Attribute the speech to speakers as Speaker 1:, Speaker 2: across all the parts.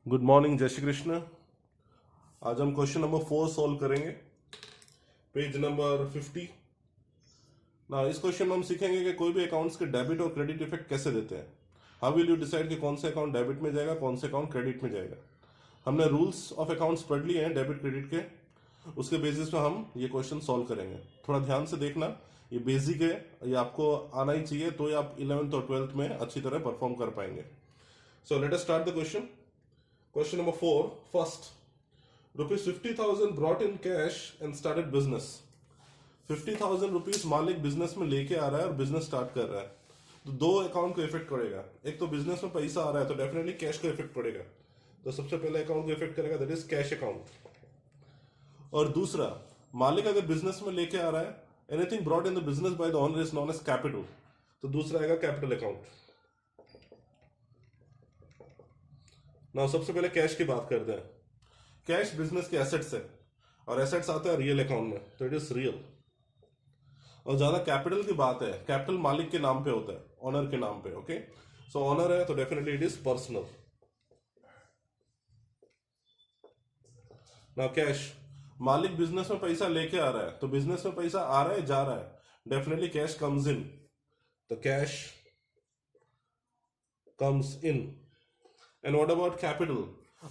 Speaker 1: Good morning, जय श्री कृष्ण। आज हम क्वेश्चन नंबर 4 सॉल्व करेंगे, पेज नंबर 50 ना। इस क्वेश्चन में हम सीखेंगे कि कोई भी अकाउंट्स के डेबिट और क्रेडिट इफेक्ट कैसे देते हैं। हाउ विल यू डिसाइड कि कौन से अकाउंट डेबिट में जाएगा, कौन से अकाउंट क्रेडिट में जाएगा। हमने रूल्स ऑफ अकाउंट्स पढ़ लिए हैं डेबिट क्रेडिट के, उसके बेसिस पे हम ये क्वेश्चन सॉल्व करेंगे। थोड़ा ध्यान से देखना, ये बेसिक है, ये आपको आना ही चाहिए, तो ये आप 11th और 12th में अच्छी तरह परफॉर्म कर पाएंगे। So let us start the question. Question number 4. First, rupees 50,000 brought in cash and started business. 50,000 rupees मालिक बिजनेस में लेके आ रहा है और बिजनेस स्टार्ट कर रहा है, तो दो अकाउंट को इफेक्ट पड़ेगा। एक तो बिजनेस में पैसा आ रहा है तो डेफिनेटली कैश को इफेक्ट पड़ेगा, तो सबसे पहले अकाउंट को इफेक्ट करेगा, दैट इज कैश अकाउंट। और दूसरा, मालिक अगर बिजनेस में लेके आ रहा है, anything brought in the business by the owner is known as capital, तो दूसरा आएगा कैपिटल अकाउंट। ना सबसे पहले कैश की बात करते हैं। कैश बिजनेस के एसेट्स है और एसेट्स आते हैं रियल अकाउंट में, तो इट इज रियल। और ज्यादा कैपिटल की बात है, कैपिटल मालिक के नाम पे होता है, ऑनर के नाम पे। ओके, सो ऑनर है तो डेफिनेटली इट इज पर्सनल। ना कैश, मालिक बिजनेस में पैसा लेके आ रहा है, तो बिजनेस में पैसा आ रहा है जा रहा है, डेफिनेटली कैश कम्स इन, तो cash comes in. And what about capital?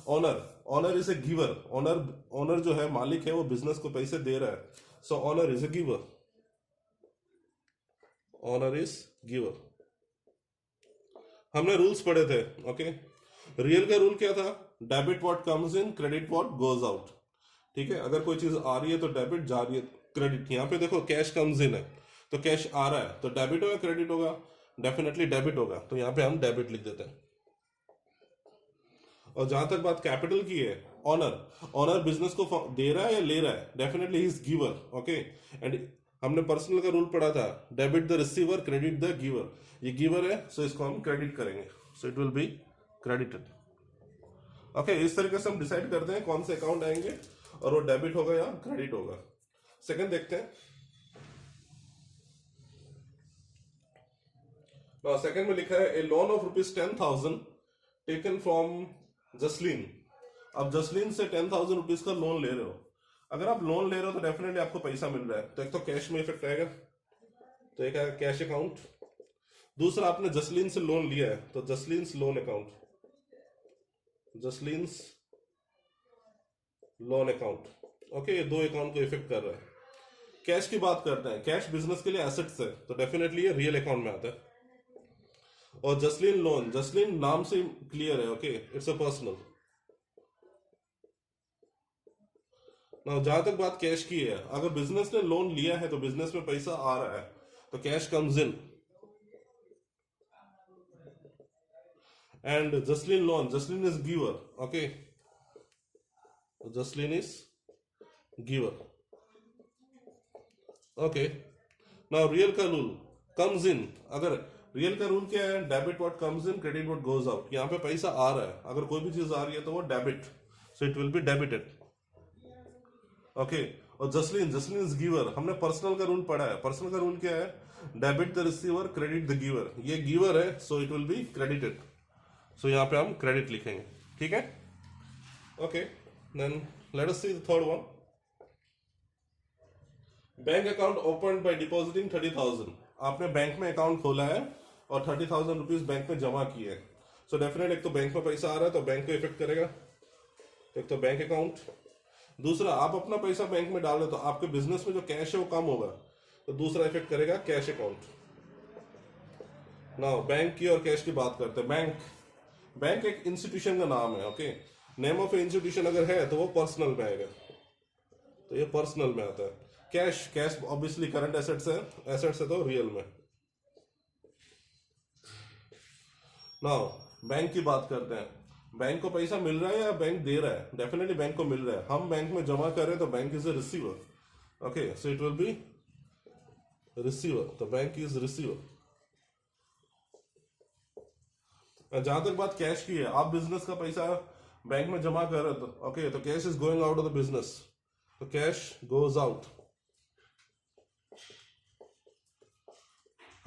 Speaker 1: Owner, owner is a giver. Owner, owner जो है, मालिक है, वो बिजनेस को पैसे दे रहा है, so honour is a giver. Honour is giver. हमने रूल्स पढ़े थे। ओके, रियल का रूल क्या था? Debit what comes in, credit what goes out. ठीक है, अगर कोई चीज आ रही है तो डेबिट, जा रही है क्रेडिट। यहाँ पे देखो कैश कम्स इन है, तो कैश आ रहा है, तो डेबिट होगा क्रेडिट होगा? डेफिनेटली डेबिट होगा, तो यहाँ पे हम डेबिट लिख देते हैं। और जहां तक बात कैपिटल की है, ऑनर, ऑनर बिजनेस को दे रहा है या ले रहा है? Definitely he is giver. Okay, and हमने पर्सनल का रूल पढ़ा था, debit the receiver, credit the giver. ये गिवर है, सो इसको हम क्रेडिट करेंगे, सो it will be credited. Okay, इस तरीके से हम डिसाइड करते हैं कौन से अकाउंट आएंगे और वो डेबिट होगा या क्रेडिट होगा। सेकंड देखते हैं। सेकंड में लिखा है a loan of rupees 10,000 taken from Jasleen. अब जसलीन से 10,000 रुपीज का लोन ले रहे हो। अगर आप लोन ले रहे हो तो डेफिनेटली आपको पैसा मिल रहा है, तो एक तो कैश में इफेक्ट आएगा, तो एक आएगा कैश अकाउंट। दूसरा, आपने जसलीन से लोन लिया है, तो Jasleen's loan account, Jasleen's loan account. Okay, ये दो अकाउंट को इफेक्ट कर रहा है। कैश की बात करते हैं, कैश बिजनेस के लिए एसेट्स है, तो डेफिनेटली ये रियल अकाउंट में आता है। और जसलीन लोन, जसलीन नाम से क्लियर है, ओके, इट्स अ पर्सनल। जहां तक बात कैश की है, अगर बिजनेस ने लोन लिया है तो बिजनेस में पैसा आ रहा है, तो cash comes in. And Jasleen loan, Jasleen is giver. Okay, Jasleen is giver. Okay, now real का रूल, कम्स इन। अगर रियल का रूल क्या है? Debit what comes in, credit what goes out. यहाँ पे पैसा आ रहा है, अगर कोई भी चीज आ रही है तो वो debit, so it will be debited. Okay, और जसलीन, जसलीन इज गिवर। हमने पर्सनल का रूल पढ़ा है, पर्सनल का रूल क्या है? Debit the receiver, credit the giver. ये गिवर है, so it will be credited, so यहाँ पे हम क्रेडिट लिखेंगे। ठीक है, okay, then let us see the third one. Bank account open by depositing 30,000। आपने बैंक में अकाउंट खोला है और 30,000 रुपीज बैंक में जमा किए हैं, सो डेफिनेट एक तो बैंक में पैसा आ रहा है तो बैंक को इफेक्ट करेगा, एक तो बैंक अकाउंट। दूसरा, आप अपना पैसा बैंक में डाल रहे हो तो आपके बिजनेस में जो कैश है वो कम होगा, तो दूसरा इफेक्ट करेगा कैश अकाउंट। नाउ बैंक की और कैश की बात करते हैं। बैंक, बैंक एक इंस्टीट्यूशन का नाम है। Okay, name of A institution अगर है तो वो पर्सनल में आएगा, तो ये पर्सनल में आता है। Cash, cash obviously current assets है, एसेट्स है तो रियल में। नाउ बैंक की बात करते हैं। बैंक को पैसा मिल रहा है या बैंक दे रहा है? डेफिनेटली बैंक को मिल रहा है। हम बैंक में जमा कर रहे हैं तो bank is a receiver. Okay, so it will B receiver, तो बैंक इज रिसीवर। जहां तक बात कैश की है, आप बिजनेस का पैसा बैंक में जमा कर रहे हो, ओके, तो cash is going out of the business, तो कैश गोज आउट।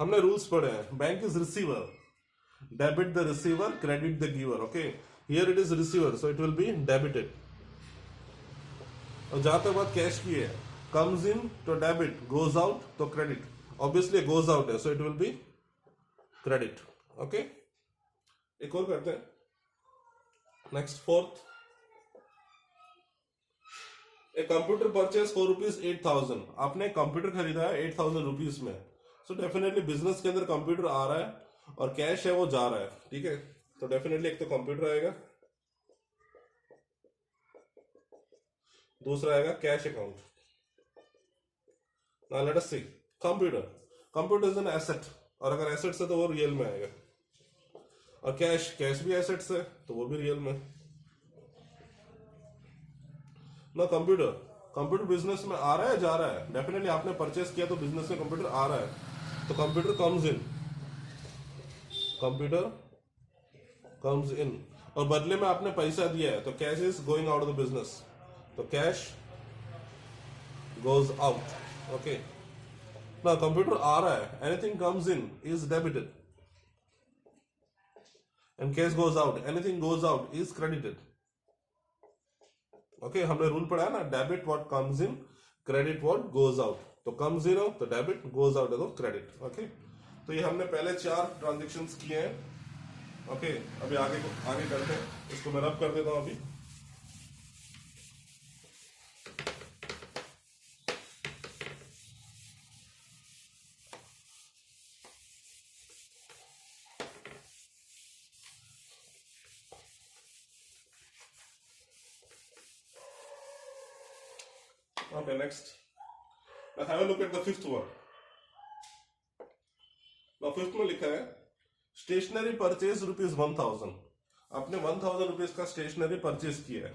Speaker 1: हमने रूल्स पढ़े हैं, bank is receiver, debit the receiver, credit the giver. Okay, here it is receiver, so it will be debited. और जहां तक बात cash की है, कम्स इन तो डेबिट, गोज आउट तो क्रेडिट। ऑब्वियसली गोज आउट है, so it will be credit. Okay, एक और करते हैं। Next fourth, a computer purchase for ₹8,000। आपने कंप्यूटर खरीदा है 8,000 रुपीज में, सो डेफिनेटली बिजनेस के अंदर कंप्यूटर आ रहा है और कैश है वो जा रहा है, ठीक है। तो डेफिनेटली एक तो कंप्यूटर आएगा, दूसरा आएगा cash account. Now let us see, computer is an asset, और अगर एसेट्स है तो वो रियल में आएगा, और कैश भी एसेट्स है तो वो भी रियल में। ना कंप्यूटर बिजनेस में आ रहा है जा रहा है, डेफिनेटली आपने परचेस किया तो बिजनेस में कंप्यूटर आ रहा है, तो कंप्यूटर कम्स इन, और बदले में आपने पैसा दिया है तो cash is going out of the business, तो कैश गोज आउट। ओके, ना कंप्यूटर आ रहा है, anything comes in is debited, and cash goes out, anything goes out is credited. Okay, हमने रूल पढ़ा है ना, debit what comes in, credit what goes out. तो comes in हो तो डेबिट, गोज आउट है तो क्रेडिट। ओके, तो ये हमने पहले 4 ट्रांजेक्शन्स किए हैं। ओके, अभी आगे करते हैं, इसको मैं रब कर देता हूं अभी। Okay, next. Now have a look at the fifth one. Now fifth में लिखा है स्टेशनरी परचेज ₹1,000। आपने 1,000 रुपीज का स्टेशनरी परचेज किया है,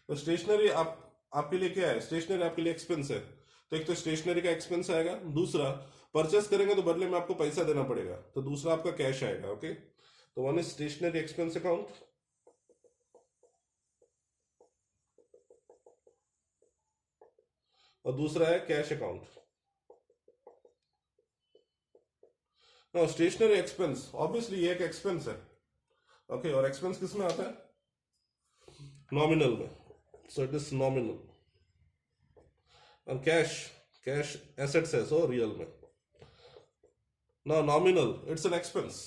Speaker 1: तो स्टेशनरी आपके लिए क्या है, स्टेशनरी आपके लिए एक्सपेंस है, तो एक तो स्टेशनरी का एक्सपेंस आएगा, दूसरा परचेस करेंगे तो बदले में आपको पैसा देना पड़ेगा, तो दूसरा आपका कैश आएगा। ओके, तो one is stationery expense account, और दूसरा है cash account. Stationery expense, obviously ये एक एक्सपेंस है। ओके, और एक्सपेंस किस में आता है, नॉमिनल में, सो इट इज नॉमिनल। और कैश एसेट्स है, सो रियल में। ना nominal it's an expense,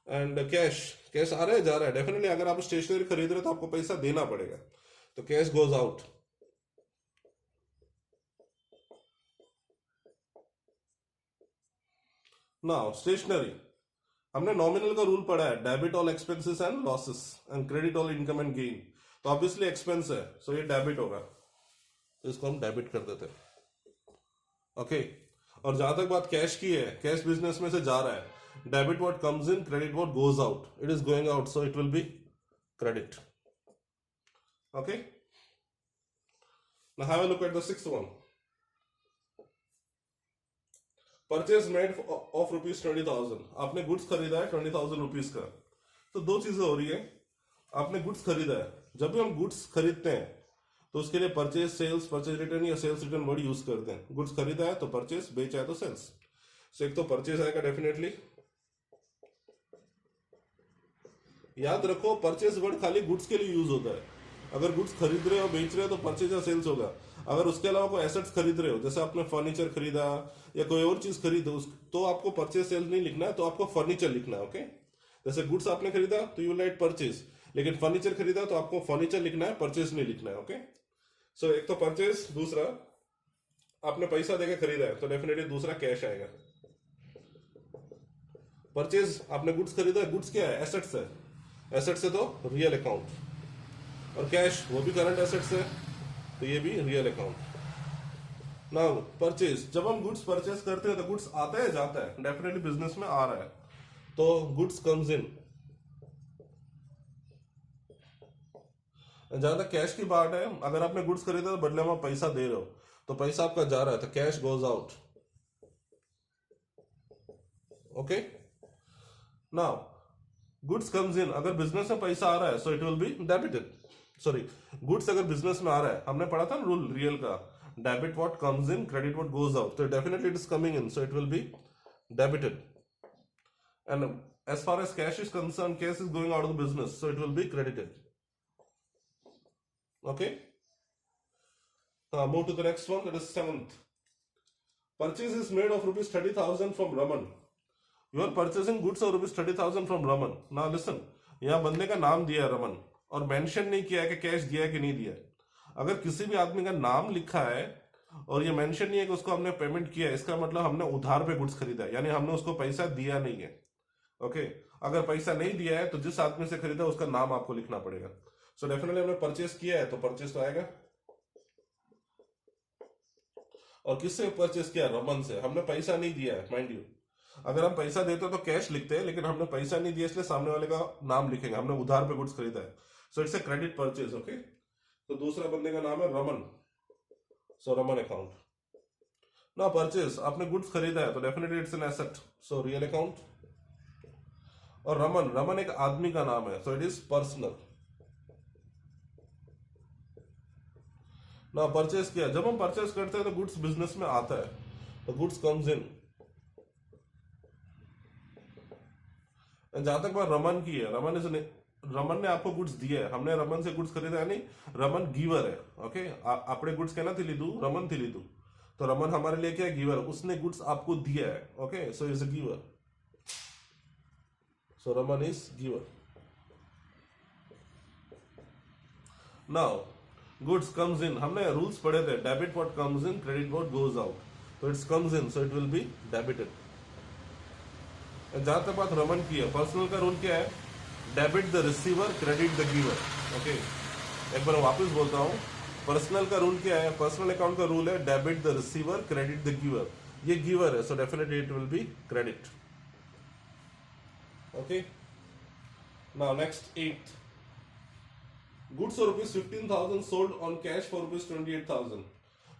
Speaker 1: and cash आ रहा है जा रहा है, डेफिनेटली अगर आप स्टेशनरी खरीद रहे हो तो आपको पैसा देना पड़ेगा, तो cash goes out. Now stationery, हमने नॉमिनल का रूल पढ़ा है, debit all expenses and losses and credit all income and gain, तो ऑब्वियसली एक्सपेंस है, सो ये डेबिट होगा, तो इसको हम डेबिट कर देते हैं। ओके, और जहां तक बात कैश की है, कैश बिजनेस में से जा रहा है, debit what comes in, credit what goes out, it is going out, so it will be credit. Okay, now have a look at the sixth one. Purchase made of ₹20,000। आपने goods खरीदा है 20,000 rupees का, तो दो चीजें हो रही है। आपने गुड्स खरीदा है, जब भी हम गुड्स खरीदते हैं तो उसके लिए परचेज सेल्स, परचेज रिटर्न या सेल्स रिटर्न वर्ड यूज करते हैं। गुड्स खरीदा है तो परचेज, बेचा है तो सेल्स। सो एक तो परचेज आएगा डेफिनेटली, याद रखो परचेज वर्ड खाली गुड्स के लिए यूज होता है। अगर गुड्स खरीद रहे हो, बेच रहे हो, तो परचेज या सेल्स होगा। अगर उसके अलावा कोई एसेट्स खरीद रहे हो, जैसे आपने फर्नीचर खरीदा या कोई और चीज खरीदो, तो आपको परचेज सेल्स नहीं लिखना है, तो आपको फर्नीचर लिखना है। ओके, जैसे गुड्स आपने खरीदा तो यू राइट परचेज, लेकिन फर्नीचर खरीदा तो आपको फर्नीचर लिखना है, परचेज नहीं लिखना है। ओके, सो एक तो परचेज, दूसरा आपने पैसा देकर खरीदा है तो डेफिनेटली दूसरा कैश आएगा। परचेज आपने गुड्स खरीदा है, गुड्स क्या है, एसेट्स है, एसेट्स है तो रियल अकाउंट, और कैश वो भी करंट एसेट्स है, तो ये भी रियल अकाउंट। नाउ परचेज, जब हम गुड्स परचेज करते हैं तो गुड्स आता है जाता है, डेफिनेटली बिजनेस में आ रहा है, तो गुड्स कम्स इन। जहां तक कैश की बात है, अगर आपने गुड्स खरीदा तो बदले में पैसा दे रहे हो, तो पैसा आपका जा रहा है, तो cash goes out. Okay, now goods comes in, अगर बिजनेस में पैसा आ रहा है so it will be debited. Sorry, goods अगर बिजनेस में आ रहा है, हमने पढ़ा था ना रूल रियल का, debit what comes in, credit what goes out, तो definitely it is coming in, so it will be debited. And as far as cash is concerned, cash is going out of the business, so it will be credited. Okay. Now move to the next one, that is 7th. Purchase is made of rupees 30,000 from Raman. You are purchasing goods of rupees 30,000 from Raman. Now listen, यहाँ बंदे का नाम दिया है रमन और mention नहीं किया है कि कैश दिया है कि नहीं दिया। अगर किसी भी आदमी का नाम लिखा है और ये मेंशन नहीं है कि उसको हमने पेमेंट किया है, इसका मतलब हमने उधार पे गुड्स खरीदा है, यानी हमने उसको पैसा दिया नहीं है। ओके, अगर पैसा नहीं दिया है तो जिस आदमी से खरीदा उसका नाम आपको लिखना पड़ेगा। सो डेफिनेटली हमने परचेस किया है तो परचेस तो आएगा। और किससे परचेस किया? रमन से। हमने पैसा नहीं दिया है, माइंड यू। अगर हम पैसा देते तो कैश लिखते हैं, लेकिन हमने पैसा नहीं दिया इसलिए सामने वाले का नाम लिखेंगे, हमने उधार पे गुड्स खरीदा है। So it's a credit purchase. Okay, तो दूसरा बंदे का नाम है रमन, सो रमन अकाउंट। ना परचेज, आपने गुड्स खरीदा है तो definitely it's an asset, so real account. और रमन, रमन एक आदमी का नाम है, सो इट इज पर्सनल। ना परचेज किया, जब हम परचेज करते हैं तो गुड्स बिजनेस में आता है, तो गुड्स कम्स इन। जहां तक बात रमन की है, रमन ने आपको गुड्स दिए है, हमने रमन से गुड्स खरीदा, यानी रमन गिवर है। ओके, आपने गुड्स कहना थी लीदू, रमन थी लीदू, तो रमन हमारे लिए क्या है? गिवर। उसने गुड्स आपको दिया है। Okay, so is a giver, so Raman is giver. Now goods comes in, हमने रूल्स पढ़े थे, debit what comes in, credit what goes out. तो it's comes in, so it will be debited. जहां तक बात रमन की है, पर्सनल का रूल क्या है? Debit the receiver, credit the giver. Okay, एक बार वापस बोलता हूं, पर्सनल का रूल क्या है? पर्सनल अकाउंट का रूल है debit the receiver, credit the giver. ये गिवर है, so definitely it will be credit. Okay, now next 8th, goods और rupees 15,000 sold on cash for rupees 28,000।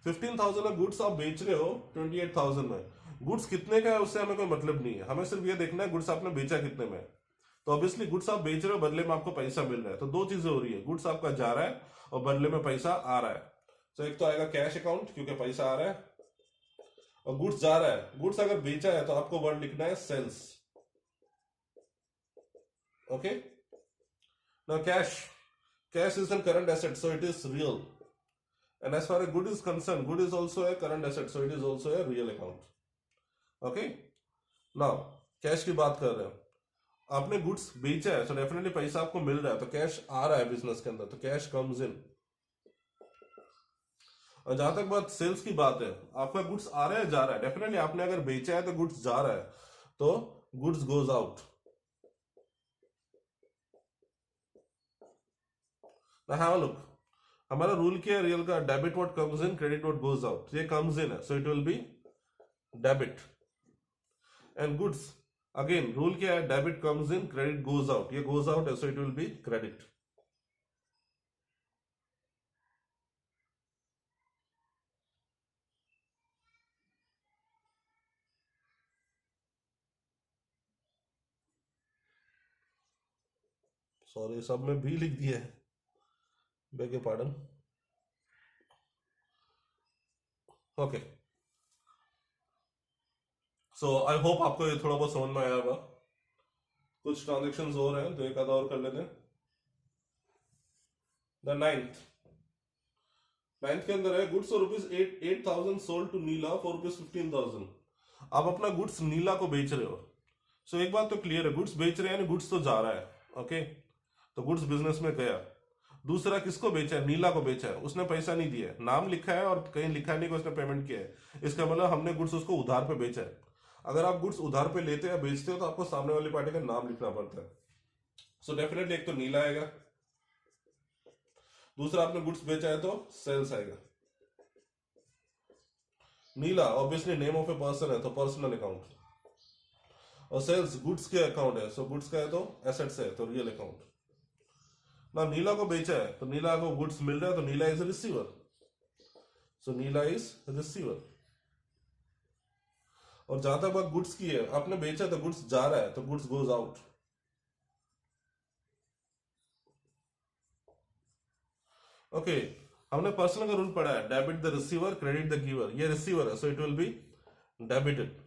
Speaker 1: 15,000 का गुड्स आप बेच रहे हो 28,000 में। गुड्स कितने का है उससे हमें कोई मतलब नहीं है, हमें सिर्फ ये देखना है गुड्स आपने बेचा कितने में। तो ऑब्वियसली गुड्स आप बेच रहे हो, बदले में आपको पैसा मिल रहा है, तो दो चीजें हो रही है, गुड्स आपका जा रहा है और बदले में पैसा आ रहा है। तो एक तो आएगा कैश अकाउंट क्योंकि पैसा आ रहा है, और गुड्स जा रहा है। गुड्स अगर बेचा है तो आपको वर्ड लिखना है sales. Okay, now cash is an current asset, so it is real, and as far as good is concern, good is also a current asset, so it is also a real account. Okay, now cash की बात कर रहे हैं, आपने goods बेचा है, so definitely पैसा आपको मिल रहा है, तो कैश आ रहा है बिजनेस के अंदर, तो कैश कम्स इन। और जहां तक बात सेल्स की बात है, आपका गुड्स आ रहा है जा रहा है, डेफिनेटली आपने अगर बेचा है तो गुड्स जा रहा है, तो goods goes out. Have a look, हमारा रूल क्या है रियल का? Debit what comes in, credit what goes out. ये कम्स इन है, so it will be debit. And goods again rule क्या है? Debit comes in, credit goes out. ये goes out है, so it will be credit. Sorry, सब में भी लिख दिया है, beg pardon. Okay, so I hope आपको ये थोड़ा बहुत समझ में आया होगा। कुछ ट्रांजेक्शन और हैं तो एक आधा और कर लेते हैं। द नाइन्थ के अंदर है गुड्स और rupees 8,000 sold to Neela for rupees 15,000। आप अपना गुड्स नीला को बेच रहे हो। सो एक बात तो क्लियर है, गुड्स बेच रहे हैं यानी गुड्स तो जा रहा है। ओके, तो गुड्स बिजनेस में गया। दूसरा किसको बेचा है? नीला को बेचा है, उसने पैसा नहीं दिया है, नाम लिखा है और कहीं लिखा नहीं कि उसने पेमेंट किया है। इसका मतलब हमने गुड्स उसको उधार पे बेचा है। अगर आप गुड्स उधार पे लेते या बेचते हो तो आपको सामने वाली पार्टी का नाम लिखना पड़ता है। सो डेफिनेटली एक तो नीला आएगा, दूसरा आपने गुड्स बेचा है तो सेल्स आएगा। Neela obviously name of a person है तो पर्सनल अकाउंट, और सेल्स गुड्स के अकाउंट है, सो गुड्स का है तो एसेट्स है तो रियल अकाउंट। ना नीला को बेचा है तो नीला को गुड्स मिल रहा है तो Neela is receiver, so Neela is receiver. और जहां तक बात गुड्स की है, आपने बेचा तो गुड्स जा रहा है तो गुड्स गोज आउट। ओके, हमने पर्सनल का रूल पढ़ा है, debit the receiver, credit the giver. ये रिसीवर है, so it will be debited.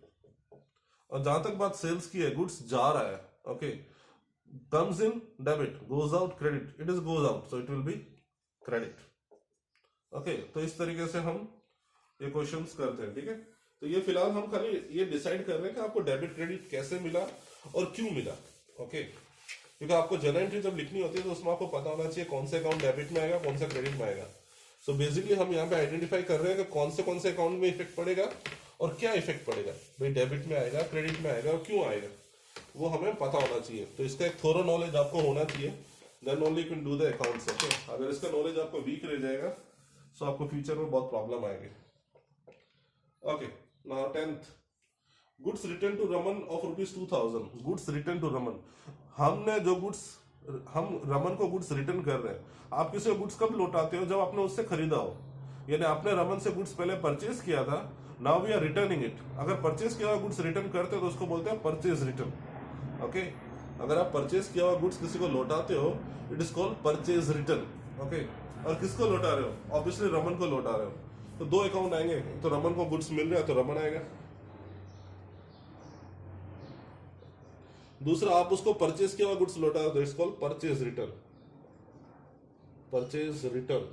Speaker 1: और जहां तक बात सेल्स की है, गुड्स जा रहा है Okay, comes in debit, goes out credit, it is goes out, so it will be credit. Okay, तो इस तरीके से हम ये क्वेश्चंस करते हैं, ठीक है। तो ये फिलहाल हम खाली ये डिसाइड कर रहे हैं कि आपको डेबिट क्रेडिट कैसे मिला और क्यों मिला। ओके, क्योंकि आपको जर्नल एंट्री जब लिखनी होती है तो उसमें आपको पता होना चाहिए कौन से अकाउंट डेबिट में आएगा, कौन सा क्रेडिट में आएगा। सो बेसिकली हम यहाँ पे आइडेंटिफाई कर रहे हैं कि कौन से अकाउंट में इफेक्ट पड़ेगा और क्या इफेक्ट पड़ेगा, भाई डेबिट में आएगा, क्रेडिट में आएगा और क्यों आएगा, वो हमें पता होना चाहिए। तो इसका एक थोरो नॉलेज आपको होना चाहिए, then only you can do the accounts. Okay, अगर इसका नॉलेज आपको वीक रह जाएगा तो आपको फ्यूचर में बहुत प्रॉब्लम आएगी। Okay, now 10th, goods return to Raman of ₹2000। Goods return to Raman, हमने जो गुड्स, हम रमन को गुड्स रिटर्न कर रहे हैं। आप किसी को गुड्स कब लौटाते हो, जब आपने उससे खरीदा हो, यानी आपने रमन से गुड्स पहले परचेज किया था, now we are returning it. अगर परचेज किया हुआ गुड्स रिटर्न करते हो तो उसको बोलते हैं परचेज रिटर्न। ओके, अगर आप परचेज किया हुआ गुड्स किसी को लौटाते हो, it is called purchase return. Okay, और किसको लौटा रहे हो, ऑब्वियसली रमन को लौटा रहे हो। तो दो अकाउंट आएंगे, तो रमन को गुड्स मिल रहा है तो रमन आएगा, दूसरा आप उसको परचेज किया हुआ गुड्स लौटा तो it's called purchase return. Purchase return.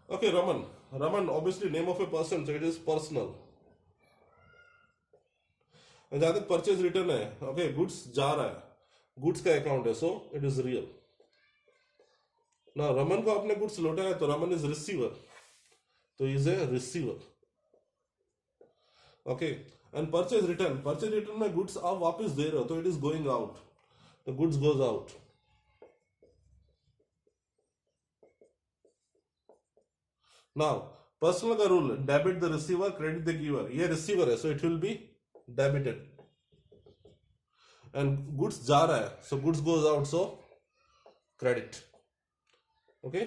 Speaker 1: Okay, Raman, Raman obviously name of a person, so it is personal. जहां तक परचेज रिटर्न है, ओके, गुड्स जा रहा है, गुड्स का अकाउंट है, सो इट इज रियल। ना रमन को आपने गुड्स लौटाया तो रमन इज रिसीवर, तो is a receiver. Okay, and purchase return में गुड्स आप वापस दे रहे हो तो इट इज गोइंग आउट, तो goods goes out. Now personal का rule, debit the receiver, credit the giver. ये रिसीवर है, so it will be debited, and goods जा रहा है, so goods goes out, so credit. Okay,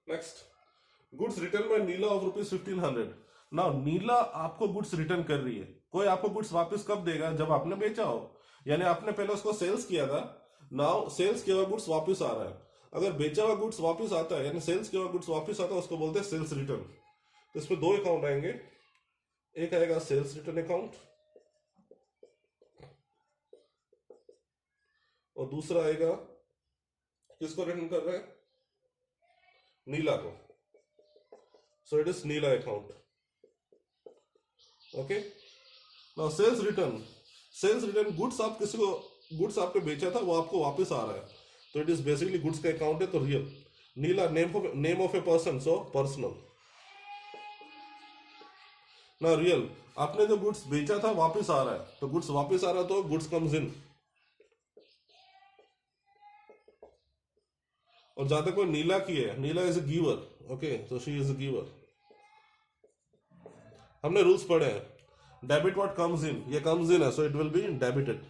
Speaker 1: next, goods return by Neela of ₹1500। Now नीला आपको goods return कर रही है, कोई आपको गुड्स वापस कब देगा, जब आपने बेचा हो, यानी आपने पहले उसको सेल्स किया था, नाउ सेल्स किया हुआ गुड्स वापस आ रहा है। अगर बेचा हुआ गुड्स वापस आता है, यानी सेल्स किया हुआ गुड्स वापस आता है, उसको बोलते हैं सेल्स रिटर्न। तो इसमें दो अकाउंट आएंगे, एक आएगा सेल्स रिटर्न अकाउंट और दूसरा आएगा, किसको रिटर्न कर रहे हैं, नीला को, so it is Neela account. Okay, now sales return goods, आप किसी को गुड्स आपने बेचा था वो आपको वापस आ रहा है, तो इट इज बेसिकली गुड्स का अकाउंट है, तो real. Neela name of a person, so personal. ना रियल, आपने जो गुड्स बेचा था वापस आ रहा है, तो गुड्स वापस आ रहा है तो गुड्स कम्स इन। और जहां तक वो नीला की है, नीला इज अ गिवर। ओके, तो शी इज अ गिवर। हमने रूल्स पढ़े हैं, डेबिट व्हाट कम्स इन, ये कम्स इन है, so it will be debited.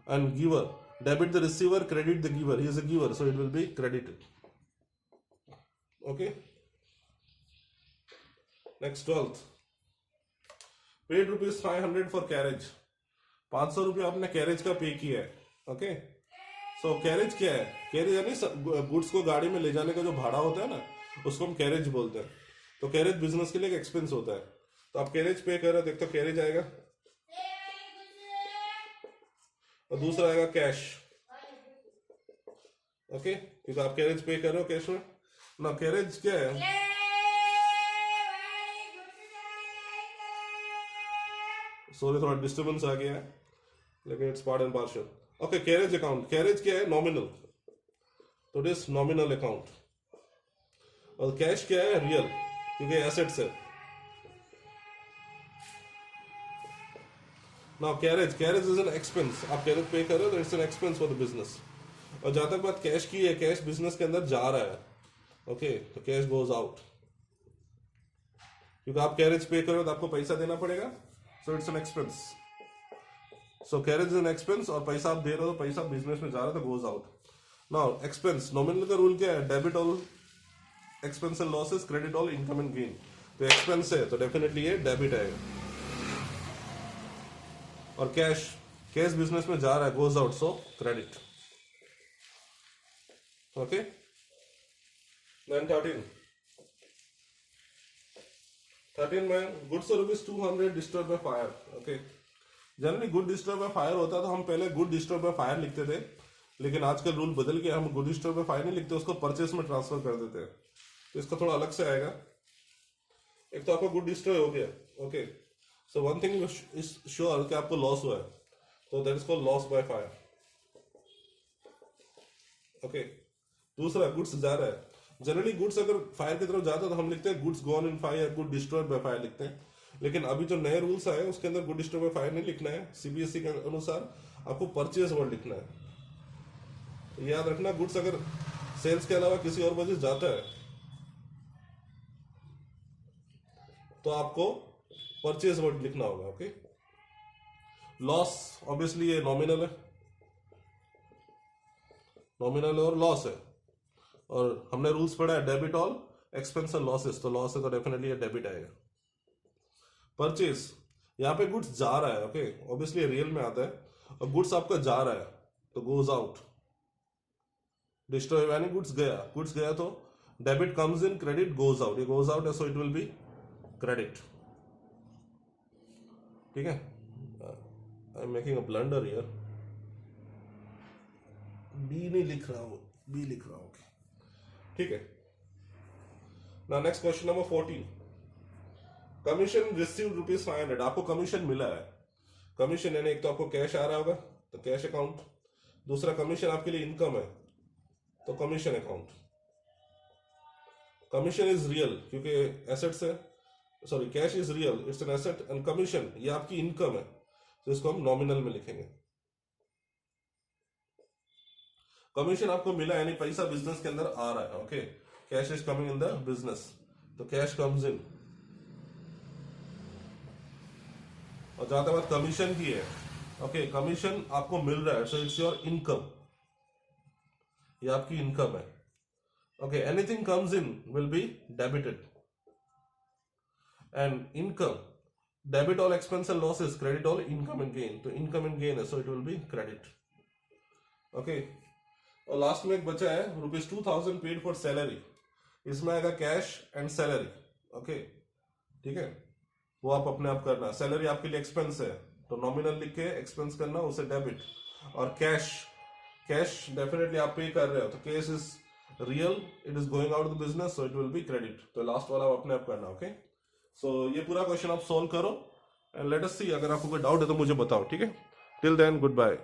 Speaker 1: And giver, debit the receiver, credit the giver, he is a giver, so it will be credited. Okay, next 12th, paid ₹500 for carriage. 500 रुपये आपने carriage का पे किया है। Okay, सो carriage क्या है, carriage यानी goods को गाड़ी में ले जाने का जो भाड़ा होता है ना, उसको हम कैरेज बोलते हैं। तो कैरेज बिजनेस के लिए एक एक्सपेंस होता है, तो आप कैरेज पे कर रहे हो, देखते हो कैरेज आएगा, और दूसरा आएगा कैश। ओके, क्योंकि आप कैरेज पे कर रहे हो कैश में ना। कैरेज क्या है, सॉरी थोड़ा डिस्टर्बेंस आ गया है, लेकिन it's part and partial. Okay, carriage account, carriage क्या है, नॉमिनल, तो इट इज नॉमिनल अकाउंट। और कैश क्या है, रियल, क्योंकि एसेट्स है। Now carriage is an expense, आप कैरेज पे कर रहे हो तो it's an expense for the business. और जहां तक बात कैश की है, कैश बिजनेस के अंदर जा रहा है। ओके, तो कैश गोज आउट, क्योंकि आप कैरेज पे कर रहे हो तो आपको पैसा देना पड़ेगा, so it's an expense. So carriage is an expense, और पैसा आप दे रहे हो तो पैसा बिजनेस में जा रहा है, तो goes out. Now expense, nominal का रूल क्या है, debit all expense and losses, credit all income and gain. तो एक्सपेंस है तो डेफिनेटली ये डेबिट आएगा। और कैश बिजनेस में जा रहा है, goes out, so credit. Okay. Then 13 में goods ₹200 destroyed by fire. Okay, generally good destroyed by fire होता था, हम पहले गुड डिस्ट्रॉयड बाय फायर लिखते थे, लेकिन आजकल रूल बदल गया, हम गुड डिस्ट्रॉयड बाय फायर नहीं लिखते, उसको परचेस में ट्रांसफर कर देते हैं. तो इसका थोड़ा अलग से आएगा. एक तो आपका गुड डिस्ट्रॉय हो गया. Okay, so one thing is sure कि आपको लॉस हुआ है, तो that is called loss by fire. Okay, दूसरा गुड्स जा रहा है. जनरली गुड्स अगर फायर की तरफ जाता है तो हम लिखते हैं goods gone in fire, good destroyed by fire लिखते हैं. लेकिन अभी जो नए रूल्स आए उसके अंदर गुड डिस्ट्रॉयड बाय फायर नहीं लिखना है. सीबीएसई के अनुसार आपको परचेज वर्ड लिखना है. तो याद रखना, गुड्स अगर सेल्स के अलावा किसी और वजह से जाता है तो आपको परचेज वर्ड लिखना होगा. ओके, लॉस ऑब्वियसली ये नॉमिनल है, नॉमिनल और लॉस है, और हमने रूल्स पढ़ा है debit all expense and losses, तो लॉस है तो डेफिनेटली ये डेबिट आएगा. परचेज, यहाँ पे गुड्स जा रहा है. ओके, ऑब्वियसली रियल में आता है, और गुड्स आपका जा रहा है तो गोज आउट. डिस्ट्रॉय यानी गुड्स गया तो debit comes in, credit goes out. ये गोज आउट है so it will be credit. ठीक है, I am making a blunder here. B नहीं लिख रहा हूं, बी लिख रहा हूं. ठीक है ना. Next question number 14. Commission received ₹500. आपको कमीशन मिला है. कमीशन यानी एक तो आपको कैश आ रहा होगा तो कैश अकाउंट, दूसरा कमीशन आपके लिए इनकम है तो commission account. Commission is real क्योंकि एसेट्स है, sorry cash is real, it's an asset, and commission ये आपकी इनकम है, तो इसको हम नॉमिनल में लिखेंगे. कमीशन आपको मिला यानी पैसा बिजनेस के अंदर आ रहा है. Okay, cash is coming in the business, तो कैश कम्स इन. और जहां तक बात कमीशन की है, ओके, कमीशन आपको मिल रहा है सो इट्स योर इनकम, ये आपकी इनकम है. Okay, anything comes in will be debited, and income debit all expense and losses, credit all income and gain, तो इनकम एंड गेन है so it will be credit. Okay, और last में एक बचा है ₹2000 पेड फॉर सैलरी. इसमें आएगा cash and salary. Okay, ठीक है, वो आप अपने आप करना. सैलरी आपके लिए एक्सपेंस है तो नॉमिनल लिख के एक्सपेंस करना, उसे डेबिट. और कैश डेफिनेटली आप पे कर रहे हो तो case is real, it is going out the business so it will be credit. तो लास्ट वाला अपने आप करना. ओके, सो ये पूरा क्वेश्चन आप सोल्व करो एंड लेट अस सी. अगर आपको कोई डाउट है तो मुझे बताओ. ठीक है, टिल देन गुड बाय.